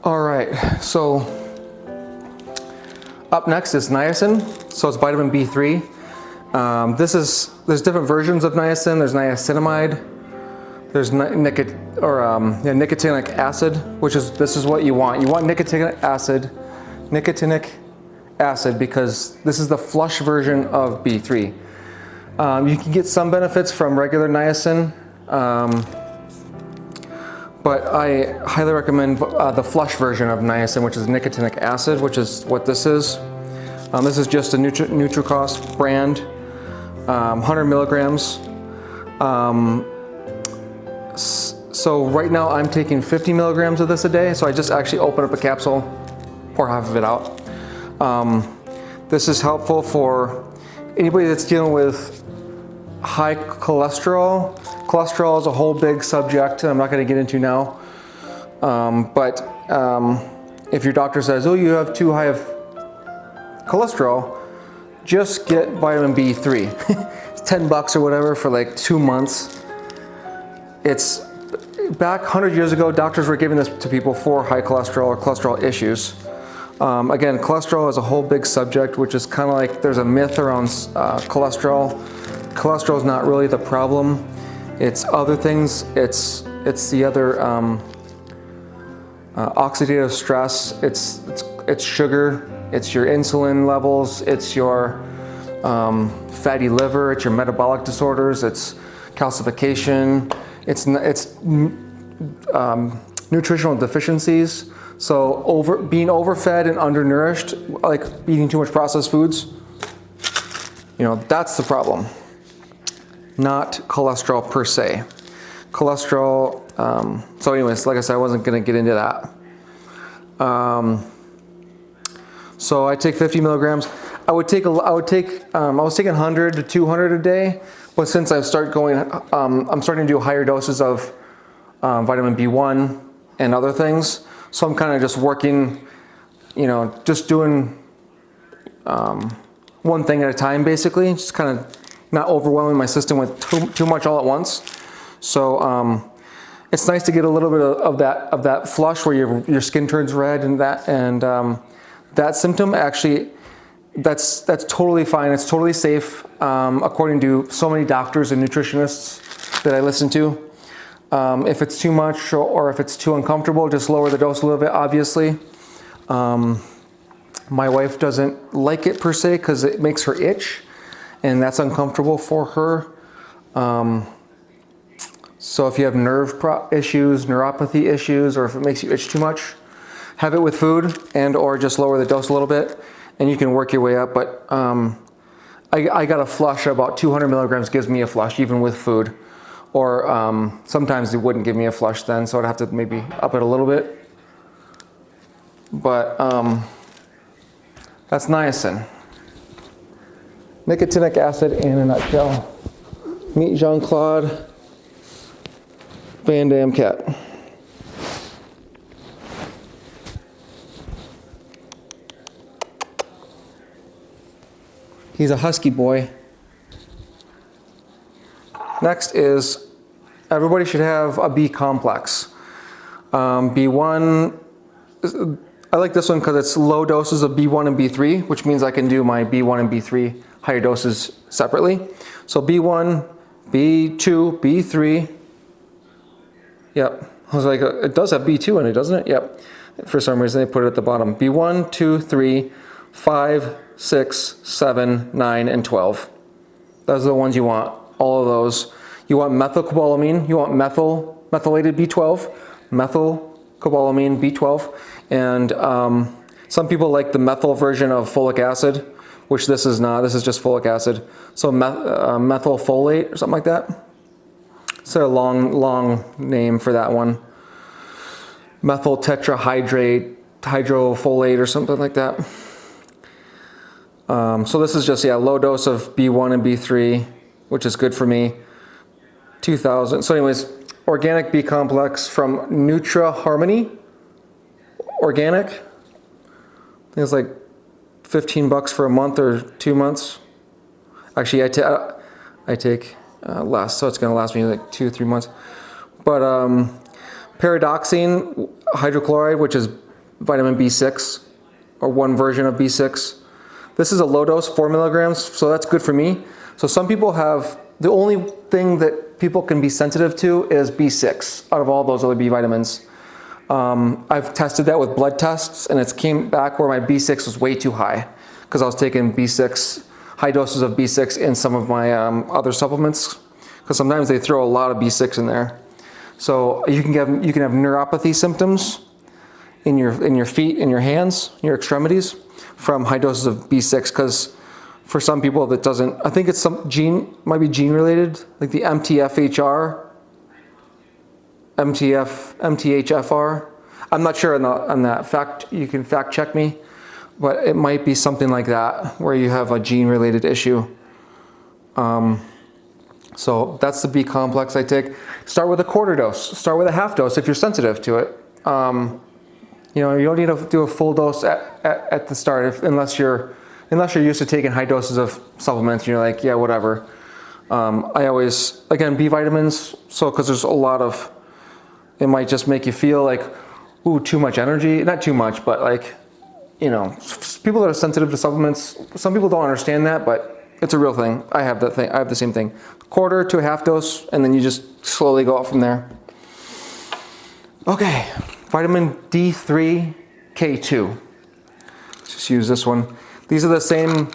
All right, so up next is niacin. So it's vitamin B3. There's different versions of niacin. There's niacinamide. There's nicotinic acid, this is what you want. You want nicotinic acid because this is the flush version of B3. You can get some benefits from regular niacin, but I highly recommend the flush version of niacin, which is nicotinic acid, which is what this is. This is just a Nutricost brand, 100 milligrams. So right now I'm taking 50 milligrams of this a day, so I just actually open up a capsule, pour half of it out. This is helpful for anybody that's dealing with high cholesterol. Cholesterol is a whole big subject I'm not going to get into now. If your doctor says, oh, you have too high of cholesterol, just get vitamin B3. It's $10 or whatever for like 2 months. It's back 100 years ago, doctors were giving this to people for high cholesterol or cholesterol issues. Again, cholesterol is a whole big subject, which is kind of like there's a myth around cholesterol. Cholesterol is not really the problem. It's other things. It's the other oxidative stress. It's sugar. It's your insulin levels. It's your fatty liver. It's your metabolic disorders. It's calcification. It's nutritional deficiencies. So being overfed and undernourished, like eating too much processed foods, that's the problem. Not cholesterol per se. Cholesterol, so anyways, like I said, I wasn't gonna get into that. So I take 50 milligrams. I was taking 100 to 200 a day, but since I'm starting to do higher doses of vitamin B1 and other things. So I'm kind of just working, just doing one thing at a time, basically, just kind of not overwhelming my system with too much all at once. So it's nice to get a little bit of that flush where your skin turns red and that symptom actually. That's totally fine. It's totally safe, according to so many doctors and nutritionists that I listen to. If it's too much or if it's too uncomfortable, just lower the dose a little bit, obviously. My wife doesn't like it per se because it makes her itch, and that's uncomfortable for her. So if you have neuropathy issues, or if it makes you itch too much, have it with food and or just lower the dose a little bit. And you can work your way up, but I got a flush. About 200 milligrams gives me a flush, even with food. Or sometimes it wouldn't give me a flush then, so I'd have to maybe up it a little bit. But that's niacin. Nicotinic acid in a nutshell. Meet Jean-Claude Van Damme Cat. He's a husky boy. Next is, everybody should have a B complex. B1, I like this one because it's low doses of B1 and B3, which means I can do my B1 and B3 higher doses separately. So B1, B2, B3. Yep, I was like, it does have B2 in it, doesn't it? Yep, for some reason they put it at the bottom. B1, 2, 3, 5, 6, 7, 9, and 12. Those are the ones you want, all of those. You want methylcobalamin, you want methylated B12, methylcobalamin B12, and some people like the methyl version of folic acid, which this is not, this is just folic acid. So methylfolate or something like that. It's a long name for that one. Methyl tetrahydrate, hydrofolate or something like that. So this is just, low dose of B1 and B3, which is good for me. 2000. So anyways, organic B complex from NutraHarmony. Organic. I think it's like $15 for a month or 2 months. Actually, I take less, so it's going to last me like 2 or 3 months. But pyridoxine hydrochloride, which is vitamin B6, or one version of B6. This is a low dose, 4 milligrams, so that's good for me. So some people have, the only thing that people can be sensitive to is B6 out of all those other B vitamins. I've tested that with blood tests, and it came back where my B6 was way too high because I was taking B6, high doses of B6 in some of my other supplements, because sometimes they throw a lot of B6 in there. So you can have neuropathy symptoms in your feet, in your hands, your extremities from high doses of B6, because for some people that doesn't, I think it's some gene, might be gene related, like the MTHFR. I'm not sure on that fact, you can fact check me, but it might be something like that where you have a gene related issue. So that's the B complex I take. Start with a quarter dose, start with a half dose if you're sensitive to it. You know, you don't need to do a full dose at the start unless you're used to taking high doses of supplements. You're like, yeah, whatever. I always, again, B vitamins, so because there's a lot of, it might just make you feel like, ooh, too much energy. Not too much, but like, you know, people that are sensitive to supplements, some people don't understand that, but it's a real thing. I have that thing. I have the same thing. Quarter to a half dose, and then you just slowly go up from there. Okay, vitamin D3, K2. Let's just use this one. These are the same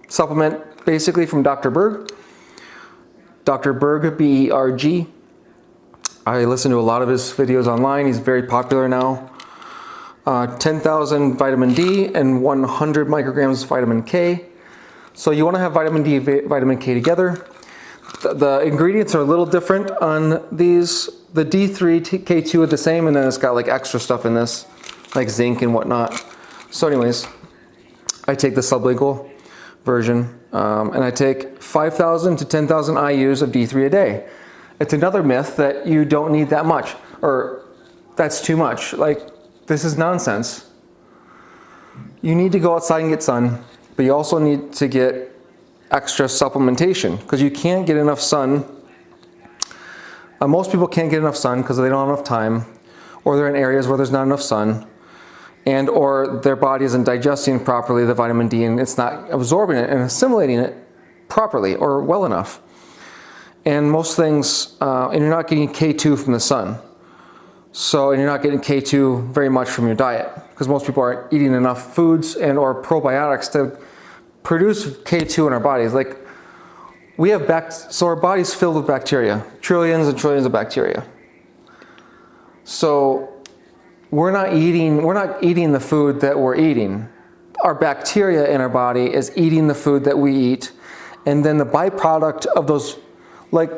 supplement basically from Dr. Berg. Dr. Berg, B-E-R-G. I listen to a lot of his videos online. He's very popular now. 10,000 vitamin D and 100 micrograms vitamin K. So you want to have vitamin D, vitamin K together. The ingredients are a little different on these. The D3, K2 are the same, and then it's got like extra stuff in this, like zinc and whatnot. So anyways, I take the sublingual version, and I take 5,000 to 10,000 IUs of D3 a day. It's another myth that you don't need that much, or that's too much. Like, this is nonsense. You need to go outside and get sun, but you also need to get extra supplementation because you can't get enough sun. Most people can't get enough sun because they don't have enough time, or they're in areas where there's not enough sun, and or their body isn't digesting properly the vitamin D and it's not absorbing it and assimilating it properly or well enough. And most things, and you're not getting K2 from the sun. So, and you're not getting K2 very much from your diet because most people aren't eating enough foods and or probiotics to produce K2 in our bodies. Like, we have so our body's filled with bacteria, trillions and trillions of bacteria. So we're not eating the food that we're eating. Our bacteria in our body is eating the food that we eat, and then the byproduct of those, like,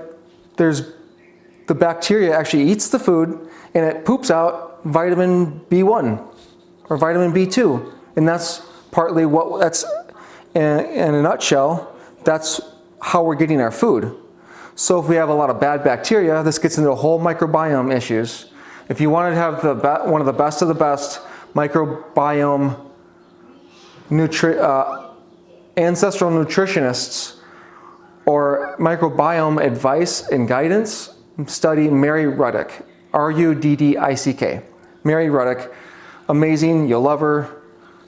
the bacteria actually eats the food and it poops out vitamin B1 or vitamin B2, and that's partly what that's in a nutshell. That's how we're getting our food. So if we have a lot of bad bacteria, this gets into whole microbiome issues. If you want to have one of the best microbiome ancestral nutritionists or microbiome advice and guidance, study Mary Ruddick, R-U-D-D-I-C-K. Mary Ruddick, amazing, you'll love her.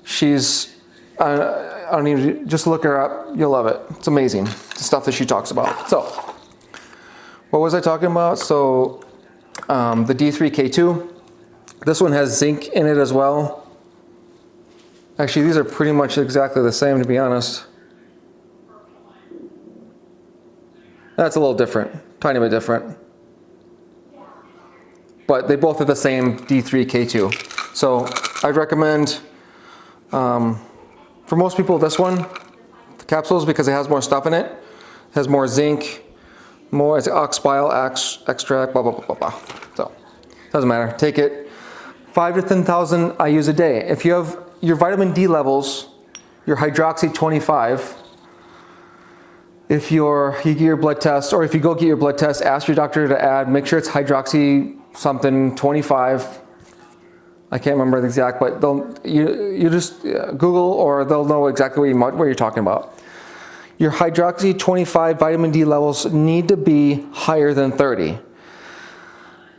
She's, I don't need to, just look her up, you'll love it. It's amazing, the stuff that she talks about. So, what was I talking about? So, the D3K2, this one has zinc in it as well. Actually, these are pretty much exactly the same, to be honest. That's a little different, tiny bit different. But they both are the same D3K2. So I'd recommend, for most people, this one, the capsules, because it has more stuff in it. It has more zinc, more, it's ox bile extract, blah, blah, blah, blah, blah. So, doesn't matter. Take it. 5,000 to 10,000 IUs a day. If you have your vitamin D levels, your hydroxy 25, if you get your blood test, or if you go get your blood test, ask your doctor to add, make sure it's hydroxy something 25. I can't remember the exact, but you just Google, or they'll know exactly what you're talking about. Your hydroxy 25 vitamin D levels need to be higher than 30.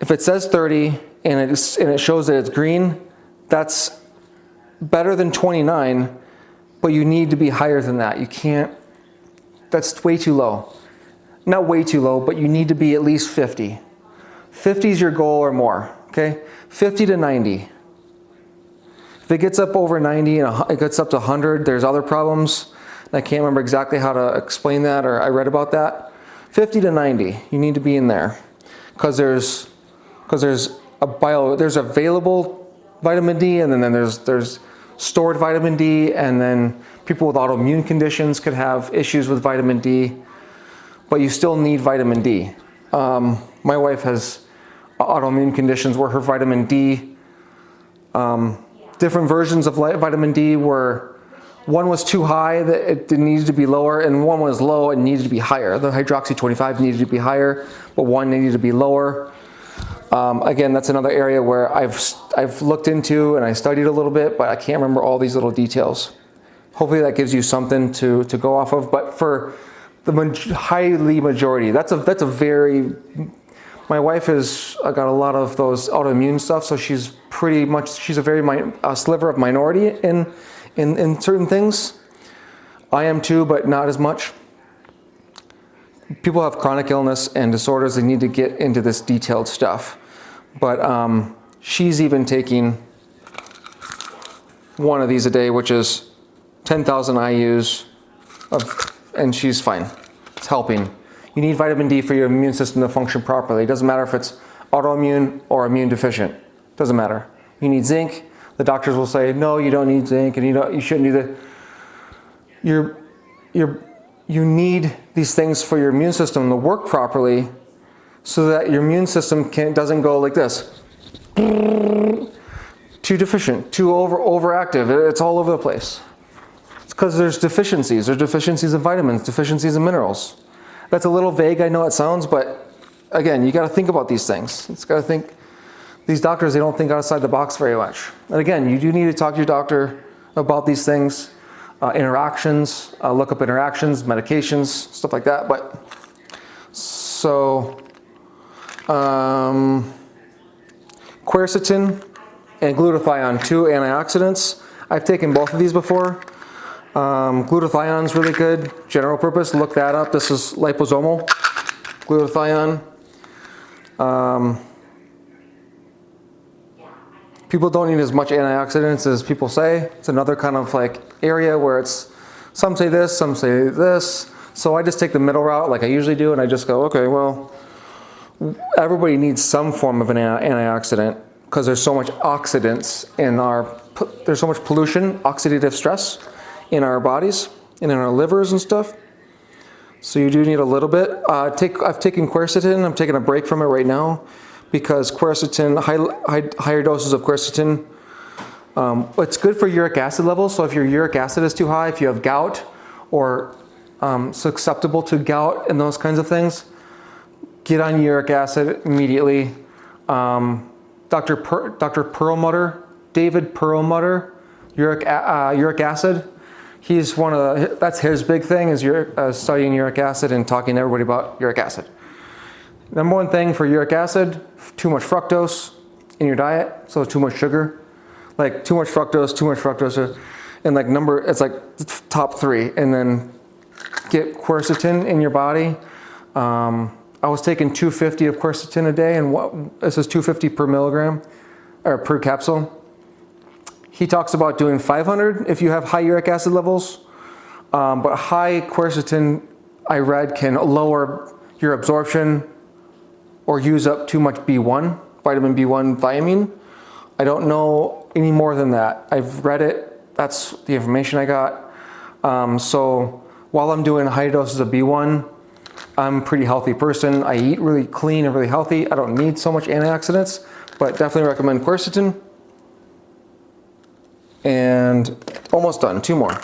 If it says 30 and it shows that it's green, that's better than 29, but you need to be higher than that. You can't, that's way too low. Not way too low, but you need to be at least 50. 50 is your goal or more, okay? 50 to 90. If it gets up over 90 and it gets up to 100, there's other problems. I can't remember exactly how to explain that, or I read about that. 50 to 90, you need to be in there, because there's available vitamin D, and then there's stored vitamin D, and then people with autoimmune conditions could have issues with vitamin D, but you still need vitamin D. My wife has autoimmune conditions where her vitamin D, different versions of vitamin D were, one was too high that it needed to be lower, and one was low and needed to be higher. The hydroxy 25 needed to be higher, but one needed to be lower. Again, that's another area where I've looked into and I studied a little bit, but I can't remember all these little details. Hopefully that gives you something to go off of. But for the highly majority, that's a very, my wife has got a lot of those autoimmune stuff, so she's a very sliver of minority in certain things. I am too, but not as much. People have chronic illness and disorders, they need to get into this detailed stuff. But she's even taking one of these a day, which is 10,000 IUs, and she's fine. It's helping. You need vitamin D for your immune system to function properly. It doesn't matter if it's autoimmune or immune deficient. It doesn't matter. You need zinc. The doctors will say, no, you don't need zinc, and you shouldn't do that. You need these things for your immune system to work properly, so that your immune system doesn't go like this. Too deficient, too overactive. It's all over the place. It's because there's deficiencies. There's deficiencies of vitamins, deficiencies of minerals. That's a little vague, I know it sounds, but again, you got to think about these things. It's got to think. These doctors, they don't think outside the box very much. And again, you do need to talk to your doctor about these things, interactions, look up interactions, medications, stuff like that. But so, quercetin and glutathione, 2 antioxidants. I've taken both of these before. Glutathione is really good, general purpose. Look that up. This is liposomal glutathione. People don't need as much antioxidants as people say. It's another kind of like area where it's, some say this, some say this. So I just take the middle route like I usually do, and I just go, okay, well, everybody needs some form of an antioxidant, because there's so much oxidants there's so much pollution, oxidative stress in our bodies and in our livers and stuff. So you do need a little bit. I've taken quercetin. I'm taking a break from it right now, because quercetin, higher doses of quercetin, it's good for uric acid levels. So if your uric acid is too high, if you have gout or susceptible to gout and those kinds of things, get on uric acid immediately. Dr. Perlmutter, David Perlmutter, uric acid. He's that's his big thing, is studying uric acid and talking to everybody about uric acid. Number one thing for uric acid, too much fructose in your diet, so too much sugar. Like too much fructose, and like it's like top 3. And then get quercetin in your body. I was taking 250 of quercetin a day, and this is 250 per milligram, or per capsule. He talks about doing 500 if you have high uric acid levels, but high quercetin, I read, can lower your absorption or use up too much B1, vitamin B1 thiamine. I don't know any more than that. I've read it. That's the information I got. So while I'm doing high doses of B1, I'm a pretty healthy person. I eat really clean and really healthy. I don't need so much antioxidants, but definitely recommend quercetin. And almost done, 2 more.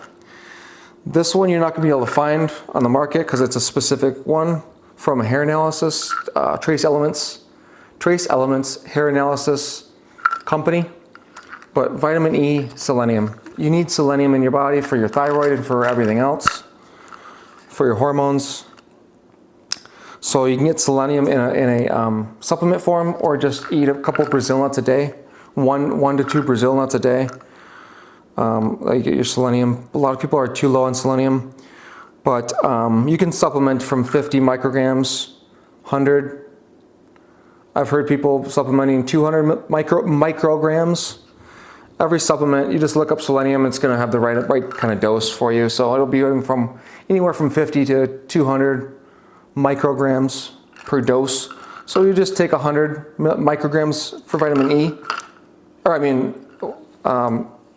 This one you're not gonna be able to find on the market because it's a specific one from a hair analysis, Trace Elements hair analysis company. But vitamin E, selenium. You need selenium in your body for your thyroid and for everything else, for your hormones. So you can get selenium in a supplement form, or just eat a couple Brazil nuts a day, one to two Brazil nuts a day. You get your selenium. A lot of people are too low on selenium, but you can supplement from 50 micrograms, 100. I've heard people supplementing 200 micrograms. Every supplement, you just look up selenium, it's going to have the right kind of dose for you. So it'll be from anywhere from 50 to 200 micrograms per dose. So you just take 100 micrograms for vitamin E, or I mean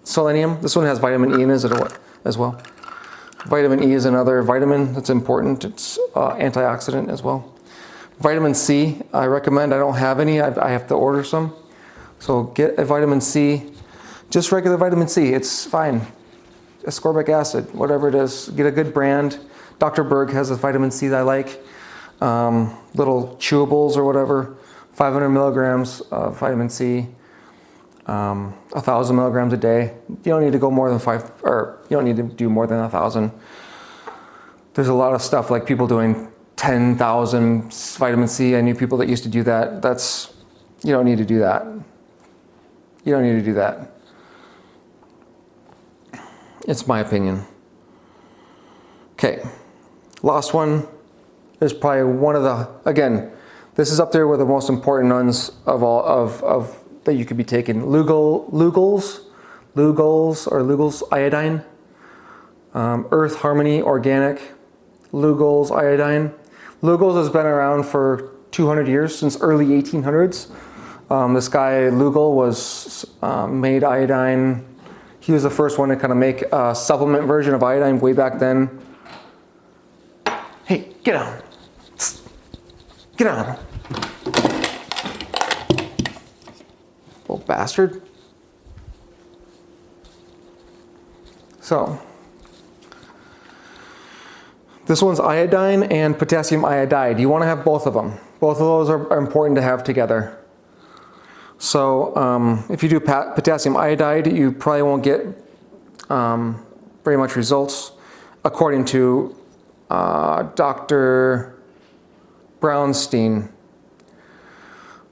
selenium. This one has vitamin E in it as well. Vitamin E is another vitamin that's important. It's antioxidant as well. Vitamin C, I recommend. I don't have any. I have to order some. So get a vitamin C, just regular vitamin C. It's fine. Ascorbic acid, whatever it is. Get a good brand. Dr. Berg has a vitamin C that I like. Little chewables or whatever. 500 milligrams of vitamin C. 1,000 milligrams a day. You don't need to go more than you don't need to do more than 1,000. There's a lot of stuff like people doing 10,000 vitamin C. I knew people that used to do that. You don't need to do that. You don't need to do that. It's my opinion. Okay, last one is probably one of the, again, this is up there with the most important ones of all of that you could be taking. Lugols iodine, Earth Harmony Organic, Lugols iodine. Lugols has been around for 200 years, since early 1800s. This guy Lugol made iodine. He was the first one to kind of make a supplement version of iodine way back then. Hey, get down. Get down. Little bastard. So, this one's iodine and potassium iodide. You want to have both of them. Both of those are important to have together. So if you do potassium iodide, you probably won't get very much results, according to Dr. Brownstein,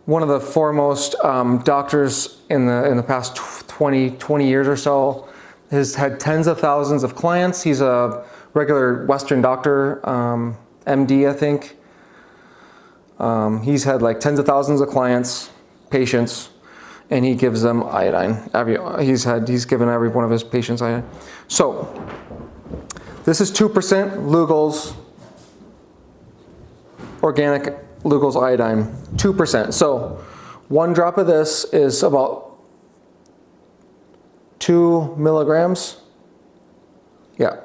one of the foremost doctors in the past 20 years or so. Has had tens of thousands of clients. He's a regular Western doctor, MD, I think. He's had like tens of thousands of clients, patients, and he gives them iodine. He's given every one of his patients iodine. So this is 2% Lugols, organic Lugols iodine, 2%. So 1 drop of this is about 2 milligrams. Yeah.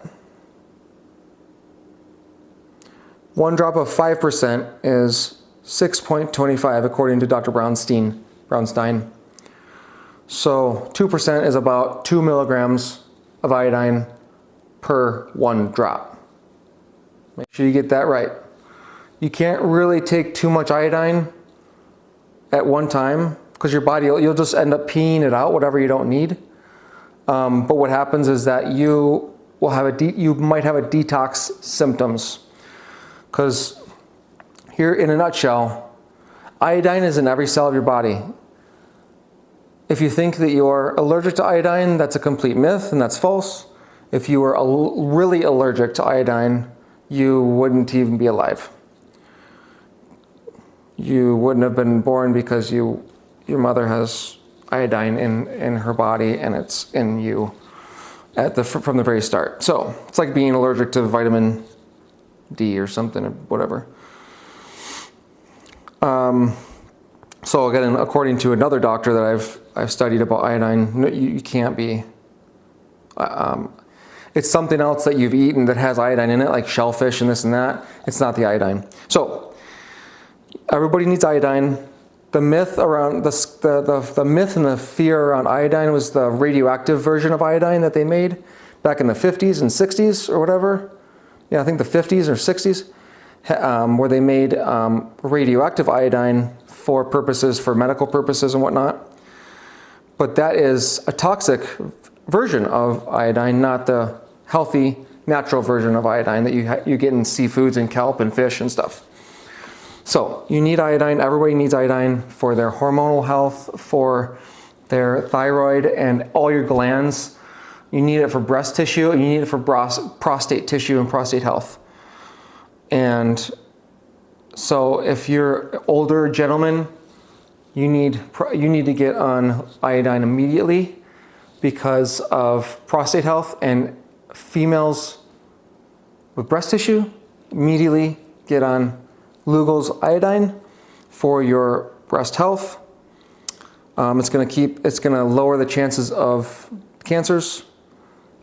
1 drop of 5% is 6.25 according to Dr. Brownstein. So 2% is about 2 milligrams of iodine per 1 drop. Make sure you get that right. You can't really take too much iodine at one time, because your body, you'll just end up peeing it out, whatever you don't need. But what happens is that you might have a detox symptoms. Because here, in a nutshell, iodine is in every cell of your body. If you think that you're allergic to iodine, that's a complete myth, and that's false. If you were really allergic to iodine, you wouldn't even be alive. You wouldn't have been born, because your mother has iodine in her body, and it's in you from the very start. So it's like being allergic to vitamin D or something, or whatever. So again, according to another doctor that I've studied about iodine, you can't be. It's something else that you've eaten that has iodine in it, like shellfish and this and that. It's not the iodine. So everybody needs iodine. The myth around the myth and the fear around iodine was the radioactive version of iodine that they made back in the 50s and 60s or whatever. Yeah, I think the 50s or 60s, where they made radioactive iodine for medical purposes and whatnot. But that is a toxic version of iodine, not the healthy, natural version of iodine that you get in seafoods and kelp and fish and stuff. So you need iodine. Everybody needs iodine for their hormonal health, for their thyroid and all your glands. You need it for breast tissue, and you need it for prostate tissue and prostate health. And so if you're older gentlemen, you need to get on iodine immediately because of prostate health, and females with breast tissue immediately get on Lugols iodine for your breast health. It's going to lower the chances of cancers,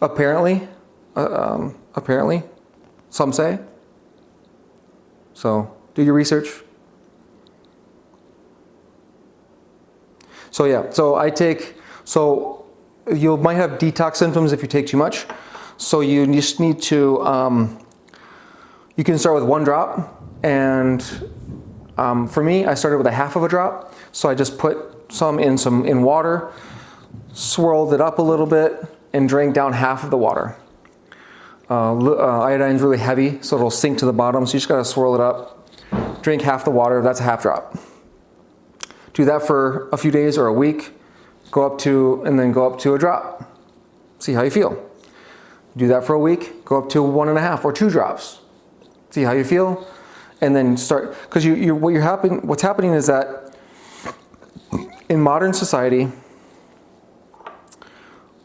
apparently, some say. So do your research. So yeah, so you might have detox symptoms if you take too much. So you just need to, you can start with 1 drop. And for me, I started with a half of a drop. So I just put some in water, swirled it up a little bit, and drank down half of the water. Iodine is really heavy, so it'll sink to the bottom. So you just gotta swirl it up, drink half the water. That's a half drop. Do that for a few days or a week. And then go up to a drop. See how you feel. Do that for a week. Go up to 1.5 or 2 drops. See how you feel, and then start. Because what's happening is that in modern society,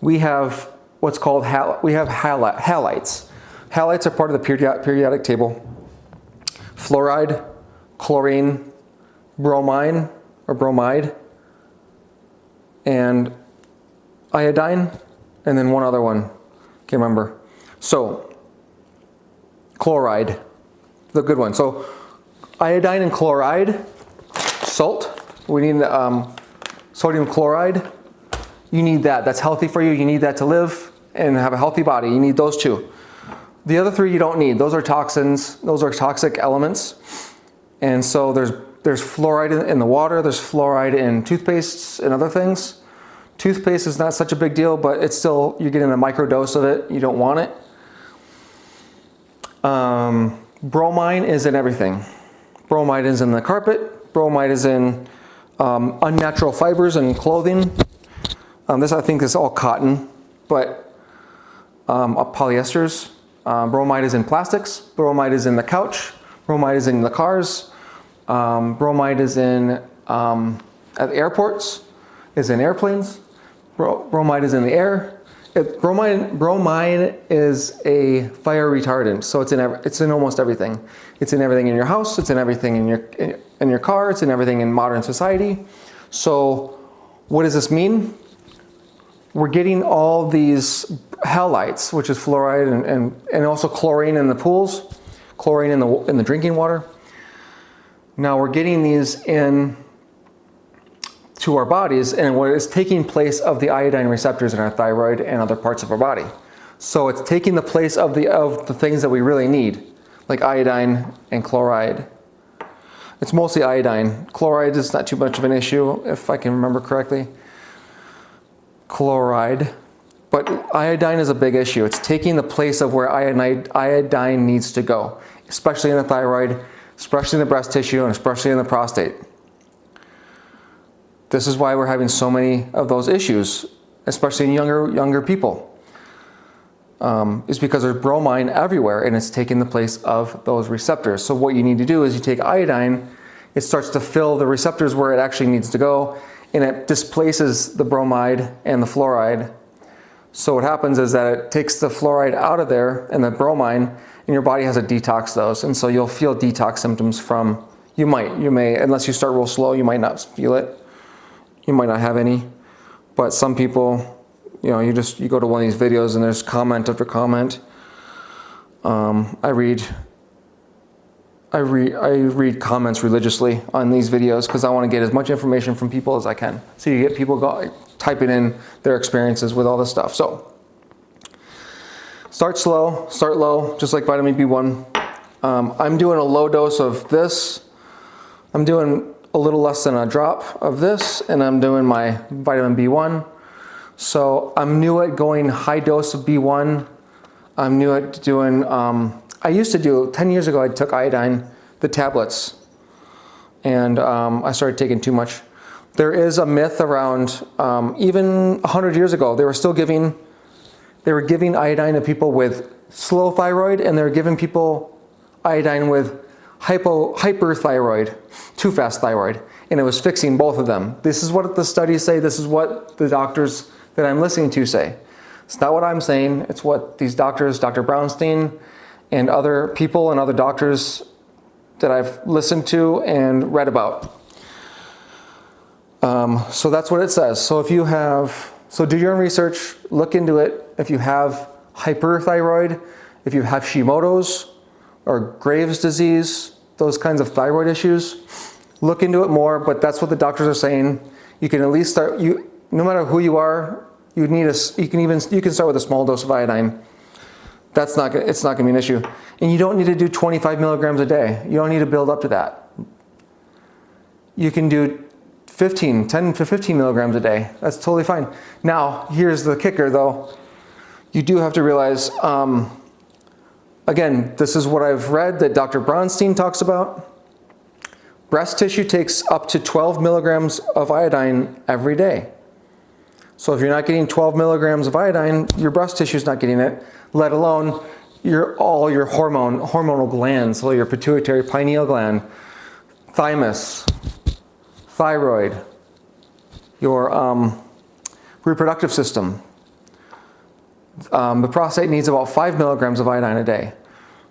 we have what's called halides. Halides are part of the periodic table. Fluoride, chlorine, bromine or bromide, and iodine, and then one other one. Can't remember. So chloride, the good one. So iodine and chloride, salt. We need sodium chloride. You need that. That's healthy for you. You need that to live and have a healthy body. You need those 2. The other 3 you don't need. Those are toxins. Those are toxic elements. And so there's fluoride in the water. There's fluoride in toothpastes and other things. Toothpaste is not such a big deal, but it's still, you're getting a micro dose of it. You don't want it. Bromine is in everything. Bromide is in the carpet. Bromide is in unnatural fibers and clothing. This I think is all cotton, but polyesters. Bromide is in plastics. Bromide is in the couch. Bromide is in the cars. Bromide is in at the airports. Is in airplanes. Bromide is in the air. Bromide is a fire retardant, so it's in almost everything. It's in everything in your house. It's in everything in your car. It's in everything in modern society. So, what does this mean? We're getting all these halides, which is fluoride and also chlorine in the pools, chlorine in the drinking water. Now we're getting these in to our bodies, and what is taking place of the iodine receptors in our thyroid and other parts of our body. So it's taking the place of the things that we really need, like iodine and chloride. It's mostly iodine. Chloride is not too much of an issue, if I can remember correctly. Chloride, but iodine is a big issue. It's taking the place of where iodine needs to go, especially in the thyroid, especially in the breast tissue, and especially in the prostate. This is why we're having so many of those issues, especially in younger people. It's because there's bromine everywhere, and it's taking the place of those receptors. So what you need to do is you take iodine, it starts to fill the receptors where it actually needs to go, and it displaces the bromide and the fluoride. So what happens is that it takes the fluoride out of there and the bromine, and your body has to detox those. And so you'll feel detox symptoms from, you may, unless you start real slow, you might not feel it. You might not have any. But some people, you go to one of these videos and there's comment after comment. I read comments religiously on these videos because I want to get as much information from people as I can. So you get people typing in their experiences with all this stuff. So start slow, start low, just like vitamin B1. I'm doing a low dose of this. I'm doing a little less than a drop of this, and I'm doing my vitamin B1. So I'm new at going high dose of B1. I'm new at doing, I used to do, 10 years ago I took iodine, the tablets. and I started taking too much. There is a myth around, even 100 years ago, they were giving iodine to people with slow thyroid, and they were giving people iodine with hyperthyroid, too fast thyroid, and it was fixing both of them. This is what the studies say. This is what the doctors that I'm listening to say. It's not what I'm saying. It's what these doctors, Dr. Brownstein, and other people and other doctors that I've listened to and read about. So that's what it says. So if you have, so do your own research, look into it. If you have hyperthyroid, if you have Hashimoto's or Graves' disease, those kinds of thyroid issues, look into it more, but that's what the doctors are saying. You can at least start, no matter who you are, you can start with a small dose of iodine. It's not gonna be an issue. And you don't need to do 25 milligrams a day. You don't need to build up to that. You can do 10 to 15 milligrams a day. That's totally fine. Now, here's the kicker though. You do have to realize, again, this is what I've read that Dr. Bronstein talks about. Breast tissue takes up to 12 milligrams of iodine every day. So if you're not getting 12 milligrams of iodine, your breast tissue is not getting it, let alone all your hormonal glands, so your pituitary pineal gland, thymus, thyroid, your reproductive system. The prostate needs about 5 milligrams of iodine a day,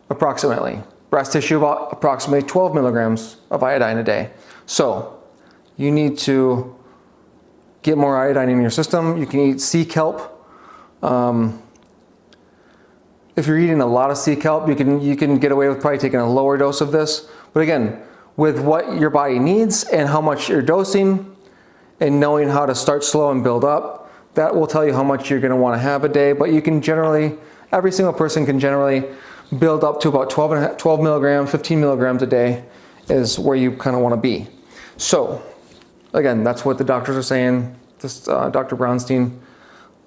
approximately. Breast tissue about approximately 12 milligrams of iodine a day. So you need to get more iodine in your system. You can eat sea kelp. If you're eating a lot of sea kelp, you can get away with probably taking a lower dose of this. But again, with what your body needs and how much you're dosing and knowing how to start slow and build up, that will tell you how much you're going to want to have a day. But you can generally, every single person can generally build up to about 12 milligrams, 15 milligrams a day is where you kind of want to be. So again, that's what the doctors are saying, this Dr. Brownstein,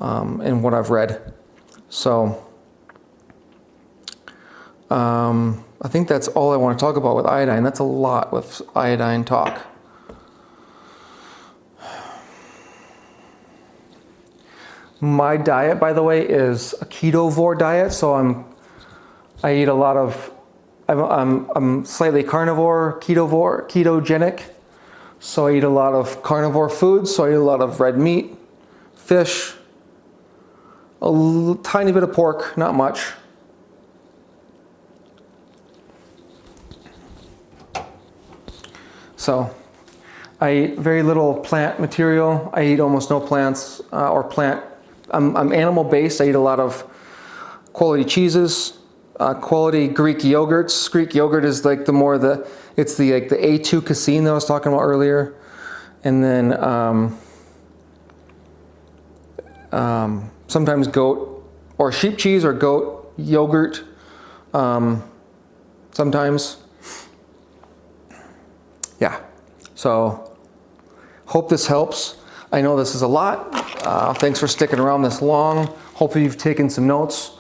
and what I've read. So I think that's all I want to talk about with iodine. That's a lot with iodine talk. My diet, by the way, is a ketovore diet, so I eat a lot of, I'm slightly carnivore, ketogenic. So I eat a lot of carnivore foods. So I eat a lot of red meat, fish, a tiny bit of pork, not much. So I eat very little plant material. I eat almost no plants or plant. I'm animal based. I eat a lot of quality cheeses, quality Greek yogurts. Greek yogurt is like the A2 casein that I was talking about earlier. And then sometimes goat or sheep cheese or goat yogurt sometimes. Yeah, so hope this helps. I know this is a lot. Thanks for sticking around this long. Hopefully you've taken some notes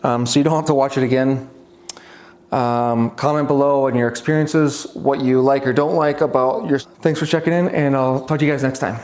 so you don't have to watch it again. Comment below on your experiences, what you like or don't like about your... Thanks for checking in, and I'll talk to you guys next time.